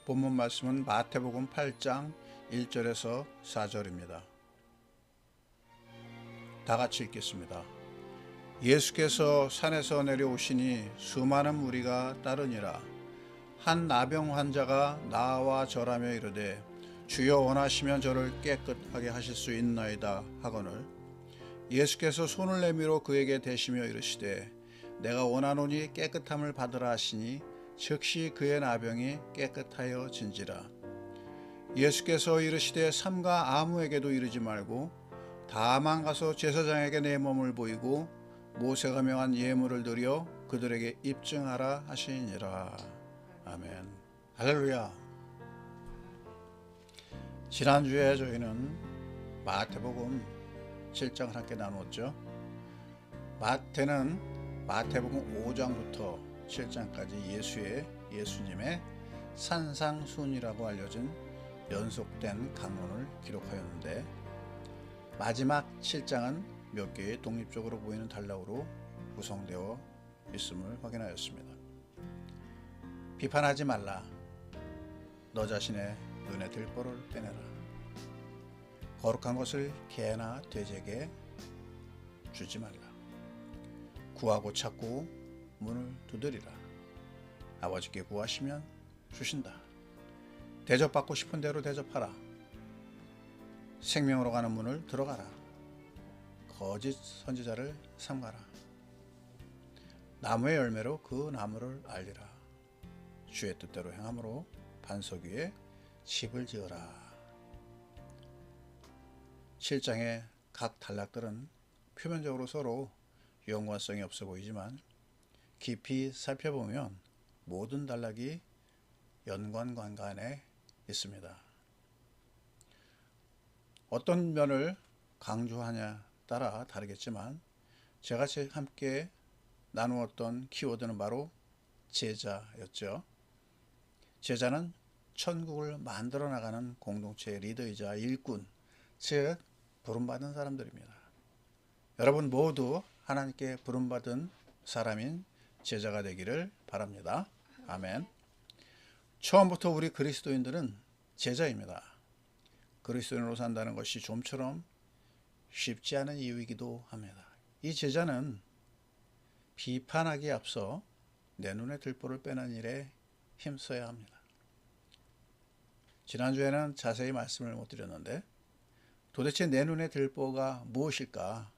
본문 말씀은 마태복음 8장 1절에서 4절입니다. 다 같이 읽겠습니다. 예수께서 산에서 내려오시니 수많은 무리가 따르니라. 한 나병 환자가 나와 절하며 이르되 주여 원하시면 저를 깨끗하게 하실 수 있나이다 하거늘 예수께서 손을 내밀어 그에게 대시며 이르시되 내가 원하노니 깨끗함을 받으라 하시니 즉시 그의 나병이 깨끗하여 진지라. 예수께서 이르시되 삼가 아무에게도 이르지 말고 다만 가서 제사장에게 내 몸을 보이고 모세가 명한 예물을 드려 그들에게 입증하라 하시니라. 아멘. 할렐루야. 지난주에 저희는 마태복음 7장을 함께 나누었죠. 마태는 마태복음 5장부터 7장까지 예수님의 산상순이라고 알려진 연속된 강론을 기록하였는데 마지막 7장은 몇 개의 독립적으로 보이는 단락으로 구성되어 있음을 확인하였습니다. 비판하지 말라. 너 자신의 눈에 들보를 빼내라. 거룩한 것을 개나 돼지에게 주지 말라. 구하고 찾고 문을 두드리라. 아버지께 구하시면 주신다. 대접받고 싶은 대로 대접하라. 생명으로 가는 문을 들어가라. 거짓 선지자를 삼가라. 나무의 열매로 그 나무를 알리라. 주의 뜻대로 행함으로 반석 위에 집을 지어라. 7장의 각 단락들은 표면적으로 서로 연관성이 없어 보이지만 깊이 살펴보면 모든 단락이 연관관계 안에 있습니다. 어떤 면을 강조하냐 따라 다르겠지만 제가 함께 나누었던 키워드는 바로 제자였죠. 제자는 천국을 만들어 나가는 공동체의 리더이자 일꾼, 즉 부름받은 사람들입니다. 여러분 모두 하나님께 부름받은 사람인 제자가 되기를 바랍니다. 아멘. 처음부터 우리 그리스도인들은 제자입니다. 그리스도인으로 산다는 것이 좀처럼 쉽지 않은 이유이기도 합니다. 이 제자는 비판하기에 앞서 내 눈에 들보를 빼는 일에 힘써야 합니다. 지난주에는 자세히 말씀을 못 드렸는데 도대체 내 눈에 들보가 무엇일까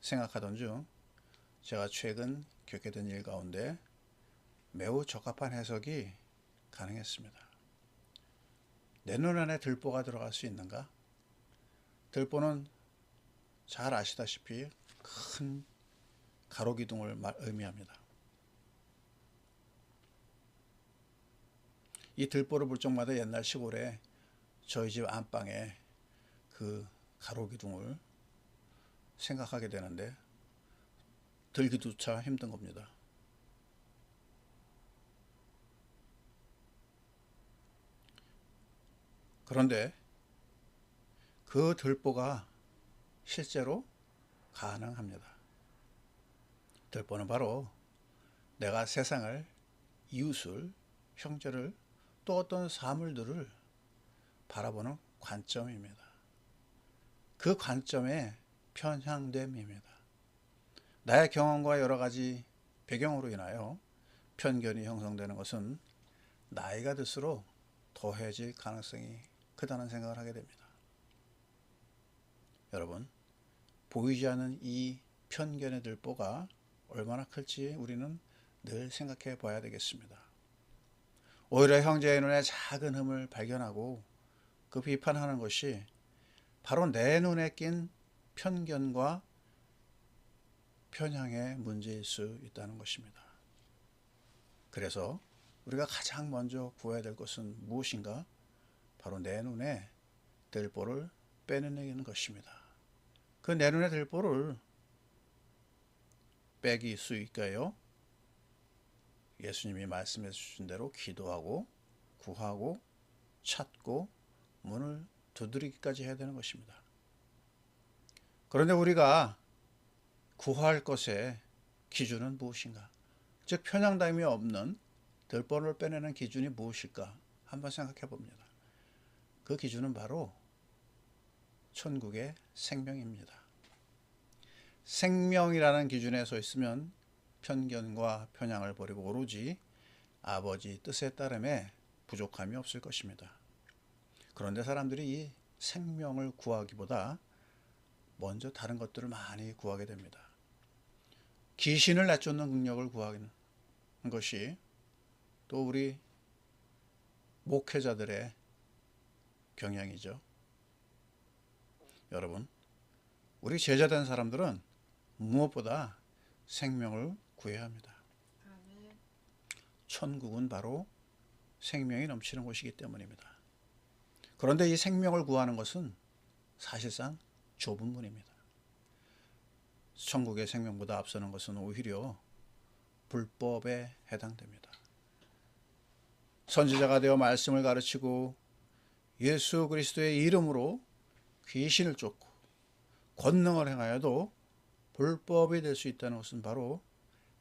생각하던 중 제가 최근 겪게 된 일 가운데 매우 적합한 해석이 가능했습니다. 내 눈 안에 들보가 들어갈 수 있는가? 들보는 잘 아시다시피 큰 가로기둥을 의미합니다. 이 들보를 볼 적마다 옛날 시골에 저희 집 안방에 그 가로기둥을 생각하게 되는데 들기조차 힘든 겁니다. 그런데 그 들보가 실제로 가능합니다. 들보는 바로 내가 세상을, 이웃을, 형제를 또 어떤 사물들을 바라보는 관점입니다. 그 관점의 편향됨입니다. 나의 경험과 여러 가지 배경으로 인하여 편견이 형성되는 것은 나이가 들수록 더해질 가능성이 크다는 생각을 하게 됩니다. 여러분, 보이지 않는 이 편견의 들보가 얼마나 클지 우리는 늘 생각해 봐야 되겠습니다. 오히려 형제의 눈에 작은 흠을 발견하고 그 비판하는 것이 바로 내 눈에 낀 편견과 편향의 문제일 수 있다는 것입니다. 그래서 우리가 가장 먼저 구해야 될 것은 무엇인가? 바로 내 눈에 들보를 빼내는 것입니다. 그 내 눈에 들보를 빼기 수 있게요. 예수님이 말씀해 주신 대로 기도하고 구하고 찾고 문을 두드리기까지 해야 되는 것입니다. 그런데 우리가 구할 것의 기준은 무엇인가? 즉 편향됨이 없는 들보를 빼내는 기준이 무엇일까? 한번 생각해 봅니다. 그 기준은 바로 천국의 생명입니다. 생명이라는 기준에 서 있으면 편견과 편향을 버리고 오로지 아버지 뜻에 따름에 부족함이 없을 것입니다. 그런데 사람들이 이 생명을 구하기보다 먼저 다른 것들을 많이 구하게 됩니다. 귀신을 내쫓는 능력을 구하는 것이 또 우리 목회자들의 경향이죠. 여러분, 우리 제자된 사람들은 무엇보다 생명을 구해야 합니다. 천국은 바로 생명이 넘치는 곳이기 때문입니다. 그런데 이 생명을 구하는 것은 사실상 좁은 문입니다. 천국의 생명보다 앞서는 것은 오히려 불법에 해당됩니다. 선지자가 되어 말씀을 가르치고 예수 그리스도의 이름으로 귀신을 쫓고 권능을 행하여도 불법이 될 수 있다는 것은 바로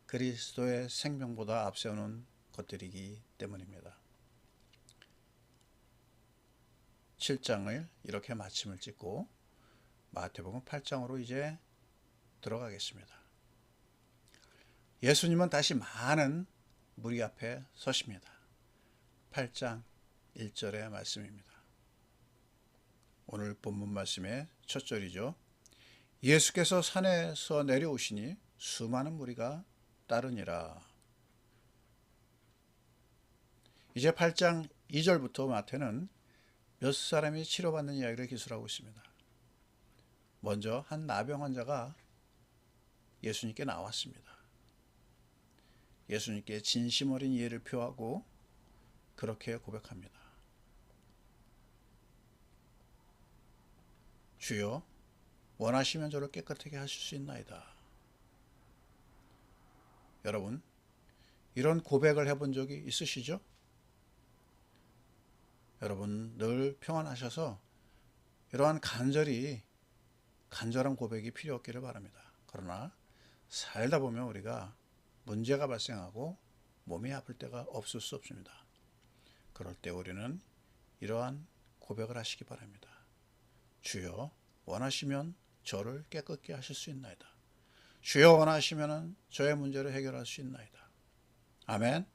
그리스도의 생명보다 앞세우는 것들이기 때문입니다. 7장을 이렇게 마침을 찍고 마태복음 8장으로 이제 들어가겠습니다. 예수님은 다시 많은 무리 앞에 서십니다. 8장 1절의 말씀입니다. 오늘 본문 말씀의 첫 절이죠. 예수께서 산에서 내려오시니 수많은 무리가 따르니라. 이제 8장 2절부터 마태는 몇 사람이 치료받는 이야기를 기술하고 있습니다. 먼저 한 나병 환자가 예수님께 나왔습니다. 예수님께 진심 어린 이해를 표하고 그렇게 고백합니다. 주여, 원하시면 저를 깨끗하게 하실 수 있나이다. 여러분, 이런 고백을 해본 적이 있으시죠? 여러분 늘 평안하셔서 이러한 간절한 고백이 필요 없기를 바랍니다. 그러나 살다 보면 우리가 문제가 발생하고 몸이 아플 때가 없을 수 없습니다. 그럴 때 우리는 이러한 고백을 하시기 바랍니다. 주여, 원하시면 저를 깨끗게 하실 수 있나이다. 주여, 원하시면 저의 문제를 해결할 수 있나이다. 아멘.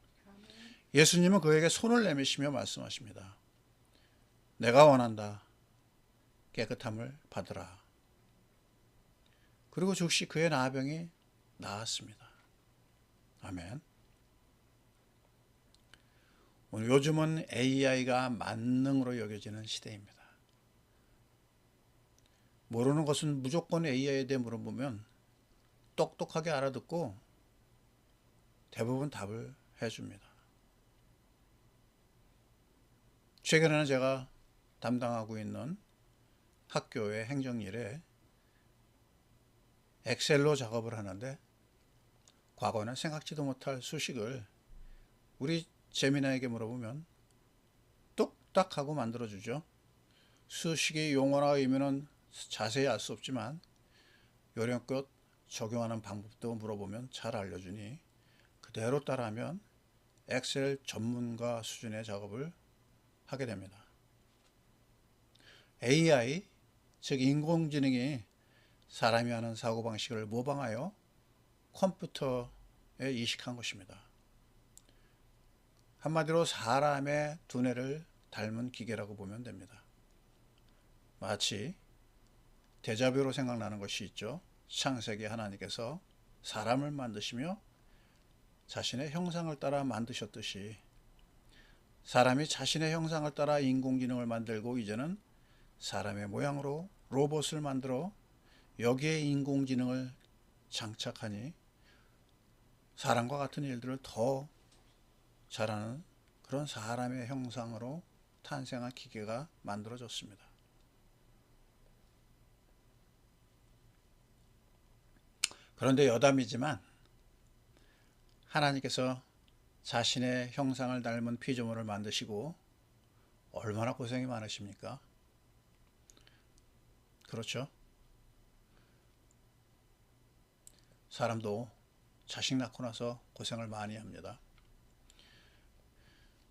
예수님은 그에게 손을 내미시며 말씀하십니다. 내가 원한다. 깨끗함을 받으라. 그리고 즉시 그의 나병이 나았습니다. 아멘. 오늘 요즘은 AI가 만능으로 여겨지는 시대입니다. 모르는 것은 무조건 AI에 대해 물어보면 똑똑하게 알아듣고 대부분 답을 해줍니다. 최근에는 제가 담당하고 있는 학교의 행정일에 엑셀로 작업을 하는데 과거에는 생각지도 못할 수식을 우리 재미나에게 물어보면 뚝딱 하고 만들어주죠. 수식의 용어나 의미는 자세히 알 수 없지만 요령껏 적용하는 방법도 물어보면 잘 알려주니 그대로 따라하면 엑셀 전문가 수준의 작업을 하게 됩니다. AI, 즉 인공지능이 사람이 하는 사고방식을 모방하여 컴퓨터에 이식한 것입니다. 한마디로 사람의 두뇌를 닮은 기계라고 보면 됩니다. 마치 데자뷰로 생각나는 것이 있죠. 창세기 하나님께서 사람을 만드시며 자신의 형상을 따라 만드셨듯이 사람이 자신의 형상을 따라 인공지능을 만들고 이제는 사람의 모양으로 로봇을 만들어 여기에 인공지능을 장착하니 사람과 같은 일들을 더 잘하는 그런 사람의 형상으로 탄생한 기계가 만들어졌습니다. 그런데 여담이지만 하나님께서 자신의 형상을 닮은 피조물을 만드시고 얼마나 고생이 많으십니까? 그렇죠? 사람도 자식 낳고 나서 고생을 많이 합니다.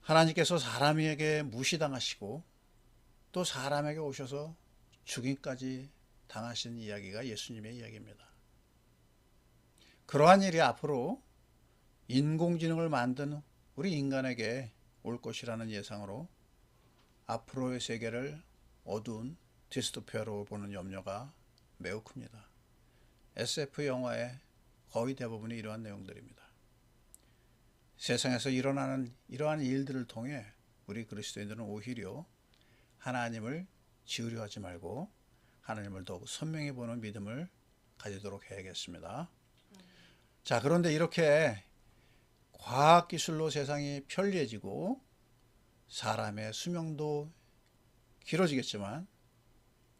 하나님께서 사람에게 무시당하시고 또 사람에게 오셔서 죽임까지 당하신 이야기가 예수님의 이야기입니다. 그러한 일이 앞으로 인공지능을 만든 우리 인간에게 올 것이라는 예상으로 앞으로의 세계를 어두운 디스토피아로 보는 염려가 매우 큽니다. SF 영화의 거의 대부분이 이러한 내용들입니다. 세상에서 일어나는 이러한 일들을 통해 우리 그리스도인들은 오히려 하나님을 지으려 하지 말고 하나님을 더욱 선명히 보는 믿음을 가지도록 해야겠습니다. 자, 그런데 이렇게 과학기술로 세상이 편리해지고 사람의 수명도 길어지겠지만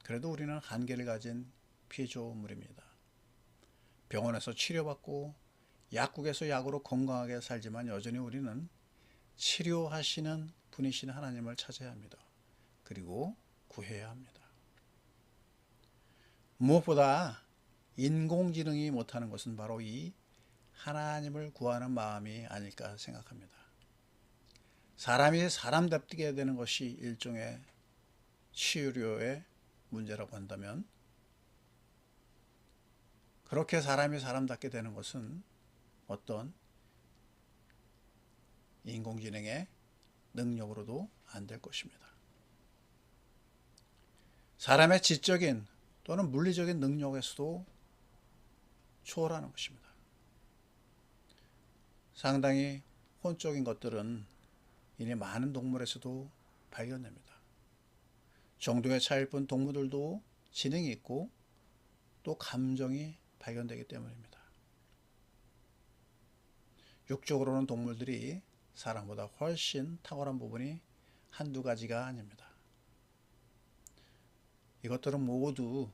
그래도 우리는 한계를 가진 피조물입니다. 병원에서 치료받고 약국에서 약으로 건강하게 살지만 여전히 우리는 치료하시는 분이신 하나님을 찾아야 합니다. 그리고 구해야 합니다. 무엇보다 인공지능이 못하는 것은 바로 이 하나님을 구하는 마음이 아닐까 생각합니다. 사람이 사람답게 되는 것이 일종의 치유료의 문제라고 한다면 그렇게 사람이 사람답게 되는 것은 어떤 인공지능의 능력으로도 안 될 것입니다. 사람의 지적인 또는 물리적인 능력에서도 초월하는 것입니다. 상당히 혼적인 것들은 이미 많은 동물에서도 발견됩니다. 정도의 차이일 뿐 동물들도 지능이 있고 또 감정이 발견되기 때문입니다. 육적으로는 동물들이 사람보다 훨씬 탁월한 부분이 한두 가지가 아닙니다. 이것들은 모두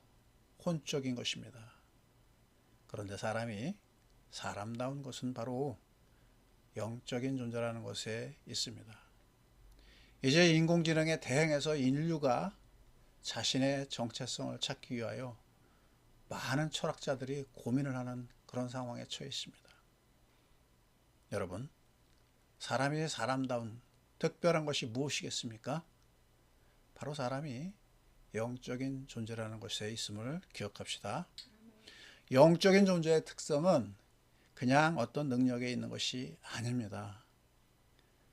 혼적인 것입니다. 그런데 사람이 사람다운 것은 바로 영적인 존재라는 것에 있습니다. 이제 인공지능에 대응해서 인류가 자신의 정체성을 찾기 위하여 많은 철학자들이 고민을 하는 그런 상황에 처해 있습니다. 여러분, 사람이 사람다운 특별한 것이 무엇이겠습니까? 바로 사람이 영적인 존재라는 것에 있음을 기억합시다. 영적인 존재의 특성은 그냥 어떤 능력에 있는 것이 아닙니다.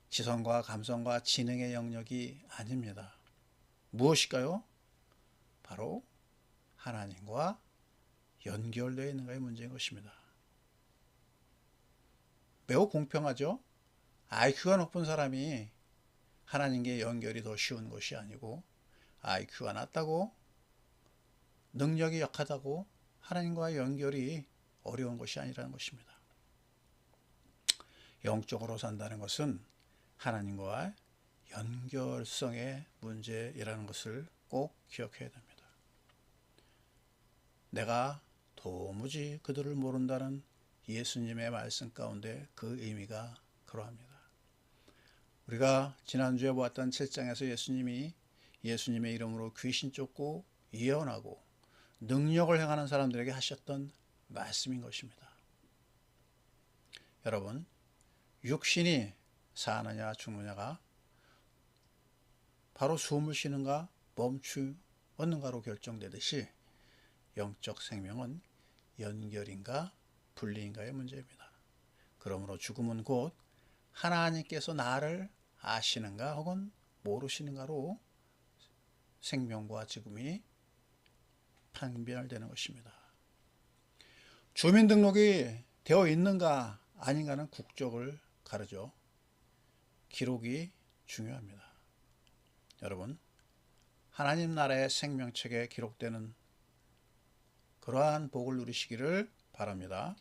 지성과 감성과 지능의 영역이 아닙니다. 무엇일까요? 바로 하나님과 연결되어 있는가의 문제인 것입니다. 매우 공평하죠? IQ가 높은 사람이 하나님께 연결이 더 쉬운 것이 아니고 IQ가 낮다고 능력이 약하다고 하나님과 연결이 어려운 것이 아니라는 것입니다. 영적으로 산다는 것은 하나님과 연결성의 문제이라는 것을 꼭 기억해야 됩니다. 내가 도무지 그들을 모른다는 예수님의 말씀 가운데 그 의미가 그러합니다. 우리가 지난주에 보았던 7장에서 예수님의 이름으로 귀신 쫓고 예언하고 능력을 행하는 사람들에게 하셨던 말씀인 것입니다. 여러분, 육신이 사느냐 죽느냐가 바로 숨을 쉬는가 멈추었는가로 결정되듯이 영적 생명은 연결인가 분리인가의 문제입니다. 그러므로 죽음은 곧 하나님께서 나를 아시는가 혹은 모르시는가로 생명과 죽음이 판별되는 것입니다. 주민등록이 되어 있는가 아닌가는 국적을 가르죠. 기록이 중요합니다. 여러분, 하나님 나라의 생명책에 기록되는 그러한 복을 누리시기를 바랍니다.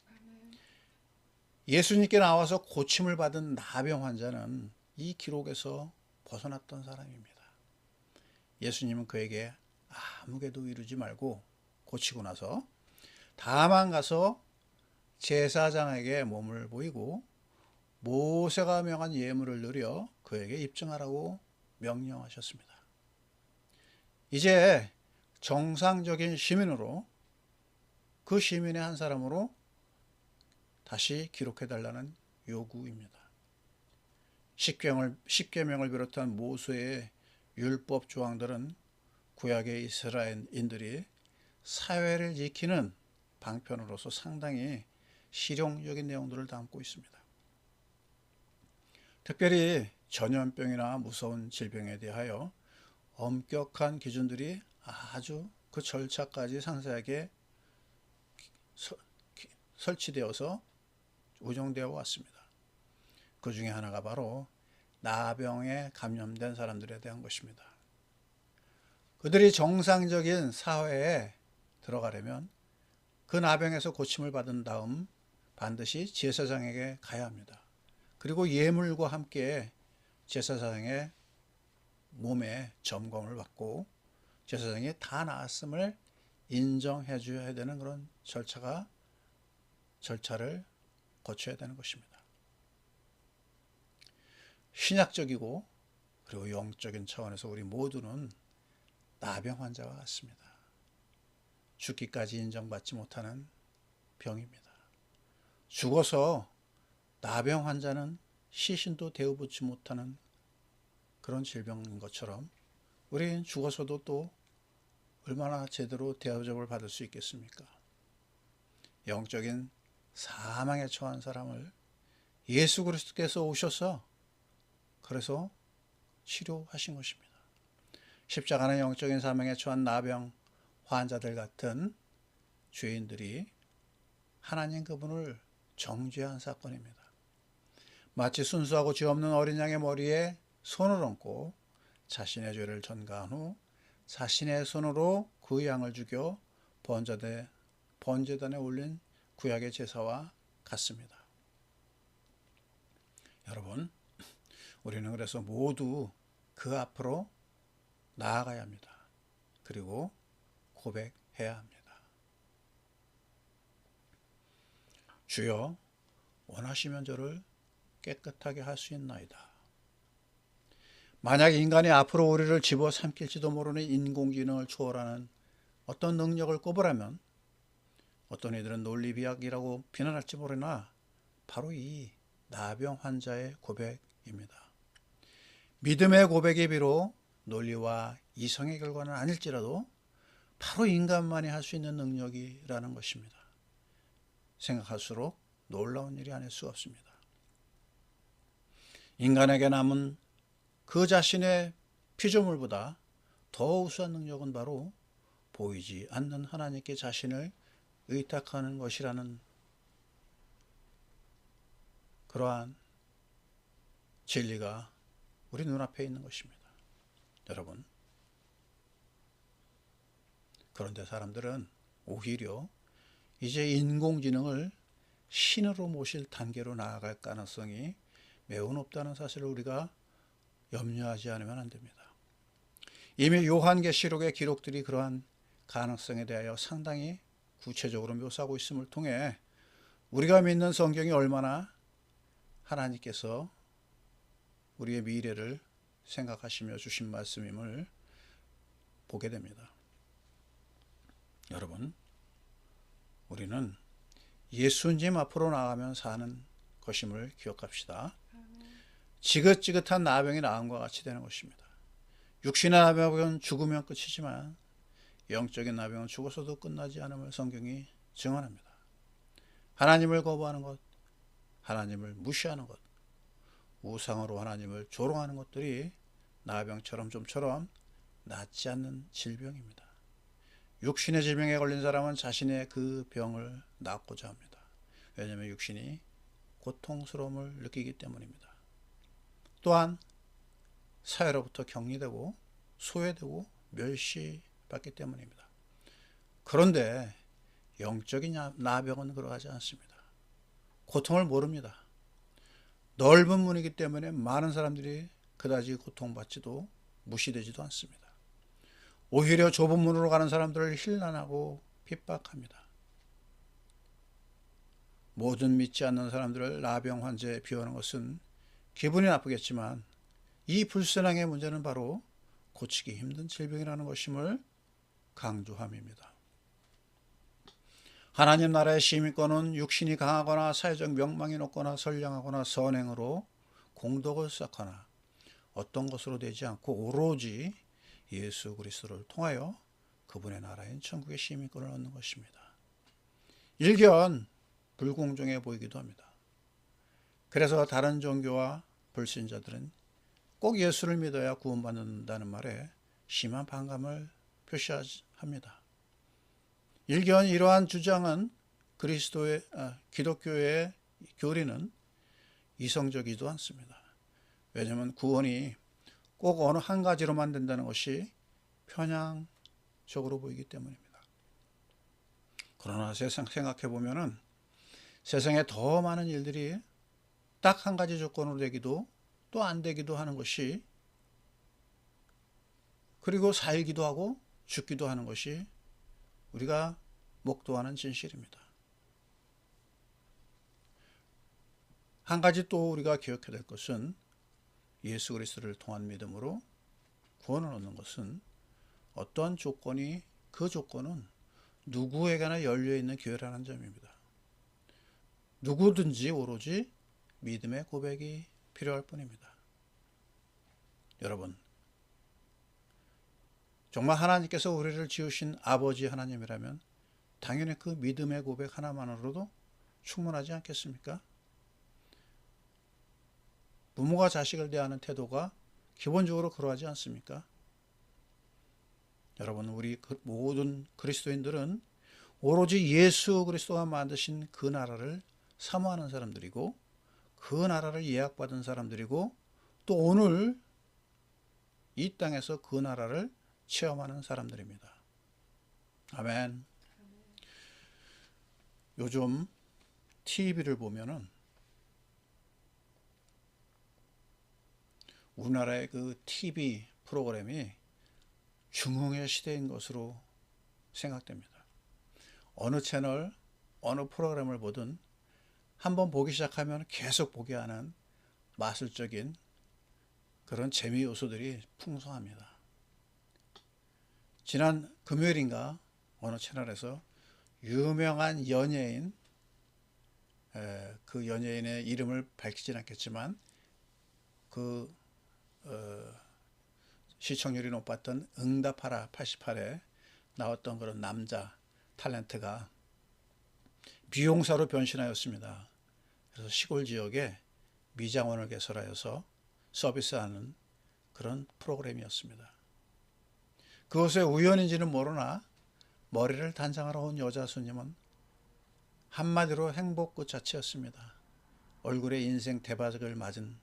예수님께 나와서 고침을 받은 나병 환자는 이 기록에서 벗어났던 사람입니다. 예수님은 그에게 아무 개도 이루지 말고 고치고 나서 다만 가서 제사장에게 몸을 보이고 모세가 명한 예물을 누려 그에게 입증하라고 명령하셨습니다. 이제 정상적인 시민으로 그 시민의 한 사람으로 다시 기록해달라는 요구입니다. 십계명을 비롯한 모세의 율법 조항들은 구약의 이스라엘인들이 사회를 지키는 방편으로서 상당히 실용적인 내용들을 담고 있습니다. 특별히 전염병이나 무서운 질병에 대하여 엄격한 기준들이 아주 그 절차까지 상세하게 설치되어서 운영되어 왔습니다. 그 중에 하나가 바로 나병에 감염된 사람들에 대한 것입니다. 그들이 정상적인 사회에 들어가려면 그 나병에서 고침을 받은 다음 반드시 제사장에게 가야 합니다. 그리고 예물과 함께 제사장의 몸에 점검을 받고 제사장이 다 나았음을 인정해 줘야 되는 그런 절차를 거쳐야 되는 것입니다. 신약적이고 그리고 영적인 차원에서 우리 모두는 나병 환자와 같습니다. 죽기까지 인정받지 못하는 병입니다. 죽어서 나병 환자는 시신도 대우받지 못하는 그런 질병인 것처럼 우리는 죽어서도 또 얼마나 제대로 대접을 받을 수 있겠습니까? 영적인 사망에 처한 사람을 예수 그리스도께서 오셔서 그래서 치료하신 것입니다. 십자가는 영적인 사망에 처한 나병 환자들 같은 죄인들이 하나님 그분을 정죄한 사건입니다. 마치 순수하고 죄 없는 어린 양의 머리에 손을 얹고 자신의 죄를 전가한 후 자신의 손으로 그 양을 죽여 번제단에 올린 구약의 제사와 같습니다. 여러분, 우리는 그래서 모두 그 앞으로 나아가야 합니다. 그리고 고백해야 합니다. 주여, 원하시면 저를 깨끗하게 할 수 있나이다. 만약 인간이 앞으로 우리를 집어삼킬지도 모르는 인공지능을 초월하는 어떤 능력을 꼽으라면 어떤 이들은 논리비약이라고 비난할지 모르나 바로 이 나병 환자의 고백입니다. 믿음의 고백이 비록 논리와 이성의 결과는 아닐지라도 바로 인간만이 할 수 있는 능력이라는 것입니다. 생각할수록 놀라운 일이 아닐 수 없습니다. 인간에게 남은 그 자신의 피조물보다 더 우수한 능력은 바로 보이지 않는 하나님께 자신을 의탁하는 것이라는 그러한 진리가 우리 눈앞에 있는 것입니다. 여러분, 그런데 사람들은 오히려 이제 인공지능을 신으로 모실 단계로 나아갈 가능성이 매우 높다는 사실을 우리가 염려하지 않으면 안 됩니다. 이미 요한계시록의 기록들이 그러한 가능성에 대하여 상당히 구체적으로 묘사하고 있음을 통해 우리가 믿는 성경이 얼마나 하나님께서 우리의 미래를 생각하시며 주신 말씀임을 보게 됩니다. 여러분, 우리는 예수님 앞으로 나가면 사는 것임을 기억합시다. 지긋지긋한 나병이 나음과 같이 되는 것입니다. 육신의 나병은 죽으면 끝이지만 영적인 나병은 죽어서도 끝나지 않음을 성경이 증언합니다. 하나님을 거부하는 것, 하나님을 무시하는 것, 우상으로 하나님을 조롱하는 것들이 나병처럼 좀처럼 낫지 않는 질병입니다. 육신의 질병에 걸린 사람은 자신의 그 병을 낫고자 합니다. 왜냐하면 육신이 고통스러움을 느끼기 때문입니다. 또한 사회로부터 격리되고 소외되고 멸시받기 때문입니다. 그런데 영적인 나병은 그러하지 않습니다. 고통을 모릅니다. 넓은 문이기 때문에 많은 사람들이 그다지 고통받지도 무시되지도 않습니다. 오히려 좁은 문으로 가는 사람들을 힐난하고 핍박합니다. 모든 믿지 않는 사람들을 나병 환자에 비유하는 것은 기분이 나쁘겠지만 이 불선앙의 문제는 바로 고치기 힘든 질병이라는 것임을 강조함입니다. 하나님 나라의 시민권은 육신이 강하거나 사회적 명망이 높거나 선량하거나 선행으로 공덕을 쌓거나 어떤 것으로 되지 않고 오로지 예수 그리스도를 통하여 그분의 나라인 천국의 시민권을 얻는 것입니다. 일견 불공정해 보이기도 합니다. 그래서 다른 종교와 불신자들은 꼭 예수를 믿어야 구원받는다는 말에 심한 반감을 표시합니다. 일견 이러한 주장은 기독교의 교리는 이성적이지도 않습니다. 왜냐하면 구원이 꼭 어느 한 가지로만 된다는 것이 편향적으로 보이기 때문입니다. 그러나 세상 생각해 보면은 세상에 더 많은 일들이 딱 한 가지 조건으로 되기도 또 안 되기도 하는 것이, 그리고 살기도 하고 죽기도 하는 것이 우리가 목도하는 진실입니다. 한 가지 또 우리가 기억해야 될 것은 예수 그리스도를 통한 믿음으로 구원을 얻는 것은 어떠한 조건이, 그 조건은 누구에게나 열려있는 기회라는 점입니다. 누구든지 오로지 믿음의 고백이 필요할 뿐입니다. 여러분, 정말 하나님께서 우리를 지으신 아버지 하나님이라면 당연히 그 믿음의 고백 하나만으로도 충분하지 않겠습니까? 부모가 자식을 대하는 태도가 기본적으로 그러하지 않습니까? 여러분, 우리 모든 그리스도인들은 오로지 예수 그리스도가 만드신 그 나라를 사모하는 사람들이고, 그 나라를 예약받은 사람들이고, 또 오늘 이 땅에서 그 나라를 체험하는 사람들입니다. 아멘. 요즘 TV를 보면은 우리나라의 그 TV 프로그램이 중흥의 시대인 것으로 생각됩니다. 어느 채널, 어느 프로그램을 보든 한번 보기 시작하면 계속 보게 하는 마술적인 그런 재미 요소들이 풍성합니다. 지난 금요일인가 어느 채널에서 유명한 연예인, 그 연예인의 이름을 밝히진 않겠지만 그 시청률이 높았던 응답하라 88에 나왔던 그런 남자 탤런트가 미용사로 변신하였습니다. 그래서 시골 지역에 미장원을 개설하여서 서비스하는 그런 프로그램이었습니다. 그것에 우연인지는 모르나 머리를 단장하러 온 여자 손님은 한마디로 행복 그 자체였습니다. 얼굴에 인생 대박을 맞은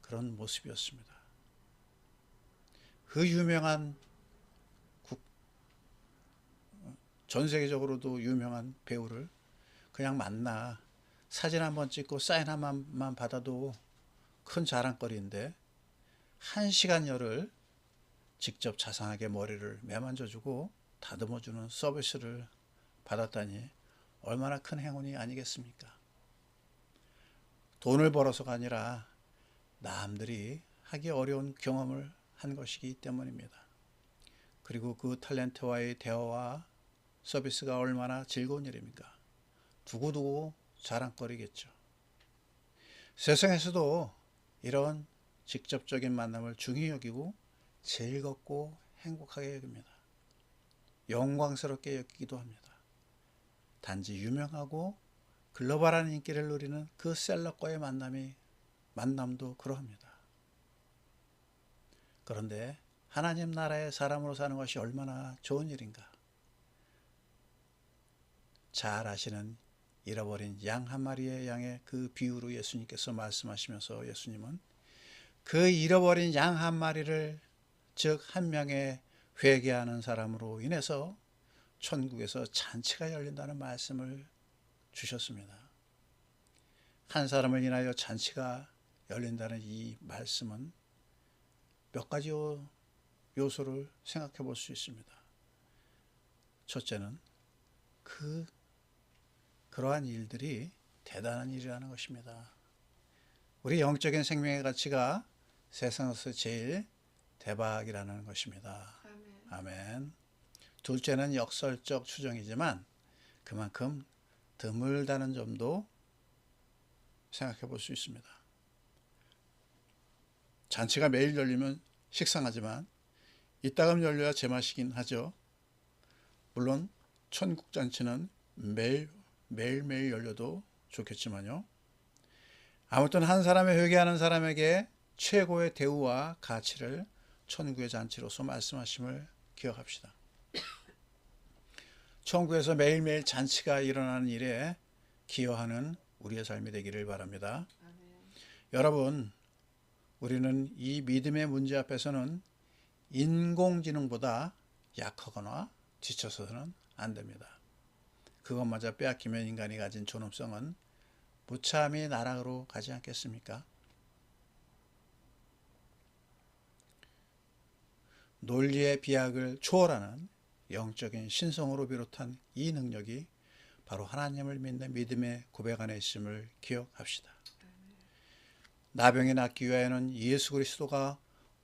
그런 모습이었습니다. 그 유명한 전 세계적으로도 유명한 배우를 그냥 만나 사진 한번 찍고 사인 한번만 받아도 큰 자랑거리인데, 1시간여를 직접 자상하게 머리를 매만져주고 다듬어주는 서비스를 받았다니 얼마나 큰 행운이 아니겠습니까? 돈을 벌어서가 아니라 남들이 하기 어려운 경험을 한 것이기 때문입니다. 그리고 그 탤런트와의 대화와 서비스가 얼마나 즐거운 일입니까? 두고두고 자랑거리겠죠. 세상에서도 이런 직접적인 만남을 중히 여기고 즐겁고 행복하게 여깁니다. 영광스럽게 여기기도 합니다. 단지 유명하고 글로벌한 인기를 누리는 그 셀럽과의 만남도 그러합니다. 그런데 하나님 나라의 사람으로 사는 것이 얼마나 좋은 일인가. 잘 아시는 잃어버린 양 한 마리의 양의 그 비유로 예수님께서 말씀하시면서, 예수님은 그 잃어버린 양 한 마리를, 즉 한 명의 회개하는 사람으로 인해서 천국에서 잔치가 열린다는 말씀을 주셨습니다. 한 사람을 인하여 잔치가 열린다는 이 말씀은 몇 가지 요소를 생각해 볼 수 있습니다. 첫째는 그러한 일들이 대단한 일이라는 것입니다. 우리 영적인 생명의 가치가 세상에서 제일 대박이라는 것입니다. 아멘. 둘째는 역설적 추정이지만 그만큼 드물다는 점도 생각해 볼 수 있습니다. 잔치가 매일 열리면 식상하지만 이따금 열려야 제맛이긴 하죠. 물론 천국 잔치는 매일매일 열려도 좋겠지만요. 아무튼 한 사람의 회개하는 사람에게 최고의 대우와 가치를 천국의 잔치로서 말씀하심을 기억합시다. 천국에서 매일매일 잔치가 일어나는 일에 기여하는 우리의 삶이 되기를 바랍니다. 여러분, 우리는 이 믿음의 문제 앞에서는 인공지능보다 약하거나 지쳐서는 안 됩니다. 그것마저 빼앗기면 인간이 가진 존엄성은 무참히 나락으로 가지 않겠습니까? 논리의 비약을 초월하는 영적인 신성으로 비롯한 이 능력이 바로 하나님을 믿는 믿음의 고백 안에 있음을 기억합시다. 나병이 낫기 위하여는 예수 그리스도가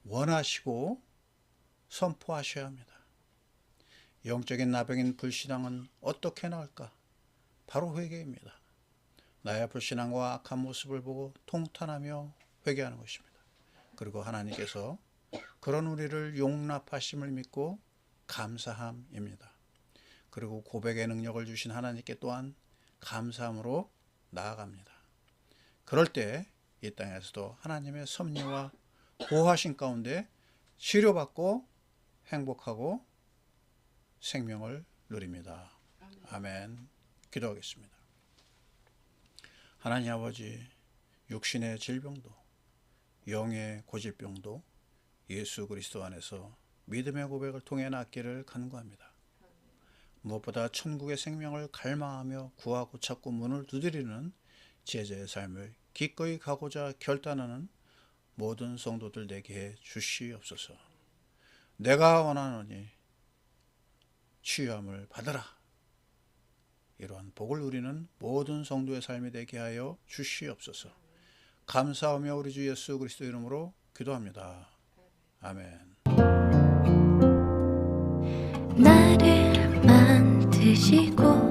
원하시고 선포하셔야 합니다. 영적인 나병인 불신앙은 어떻게 나을까? 바로 회개입니다. 나의 불신앙과 악한 모습을 보고 통탄하며 회개하는 것입니다. 그리고 하나님께서 그런 우리를 용납하심을 믿고 감사함입니다. 그리고 고백의 능력을 주신 하나님께 또한 감사함으로 나아갑니다. 그럴 때 이 땅에서도 하나님의 섭리와 보호하신 가운데 치료받고 행복하고 생명을 누립니다. 아멘. 기도하겠습니다. 하나님 아버지, 육신의 질병도 영의 고질병도 예수 그리스도 안에서 믿음의 고백을 통해 낫기를 간구합니다. 무엇보다 천국의 생명을 갈망하며 구하고 찾고 문을 두드리는 제자의 삶을 기꺼이 가고자 결단하는 모든 성도들 되게 해 주시옵소서. 내가 원하노니 치유함을 받으라. 이러한 복을 누리는 모든 성도의 삶이 되게 하여 주시옵소서. 감사하며 우리 주 예수 그리스도 이름으로 기도합니다. 아멘. 나를 만드시고